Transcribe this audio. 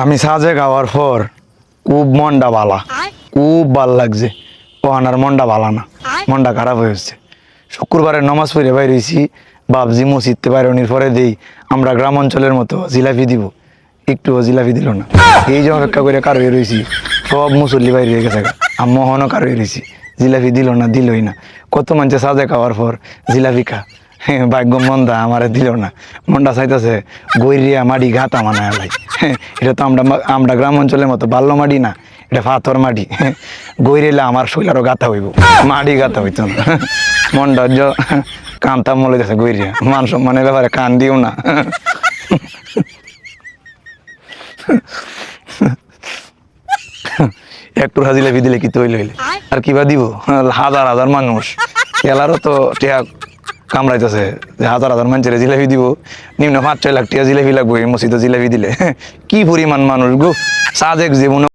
আমি সাজে খাওয়ার পর খুব মনটা বালা, খুব ভাল লাগছে। ও আনার মনটা বালা না, মনটা খারাপ হয়েছে। শুক্রবারে নমাজ পড়ে বাইরেছি, বাবজি মসজিদতে বাইরনির পরে দেই আমরা গ্রাম অঞ্চলের মতো জিলাপি দিব, একটুও জিলাপি দিল না। এই যে অপেক্ষা করে কারো রয়েছি, সব মুসল্লি বাইরে হয়ে গেছে, আর মোহনও কারো রয়েছি, জিলাপি দিল না, দিলই না। কত মানুষে সাজে খাওয়ার পর জিলাপি খা, ভাগ্য মন্দা আমারে দিল না। মনটা চাইতেছে গৈরিয়া মাটি গাতা মানায় লাই। এটা তো আমরা আমরা গ্রাম অঞ্চলের মতো বাল্য মাটি না, এটা পাথর মাটি। গৈরিলে আমার শৈলারও গাতা হইব, মাটি গাতা হইতো না। মনটা কান্তা মলে গেছে গৈরিয়া, মান সম্মানের ব্যাপারে কান দিও না। একটু জিলাপি দিলে কি তৈল হইলে আর কিবা দিব? হাজার হাজার মানুষ খেলারও তো টিয়া কামড়াইতেছে যে হাজার হাজার মানুষের জিলাপি দিব, নিম্ন 5-6 লাখ টিয়া জিলাপি লাগবে এই মসজিদে জিলাপি দিলে। কি পরিমাণ মানুষ গো, সাজেক জীবনে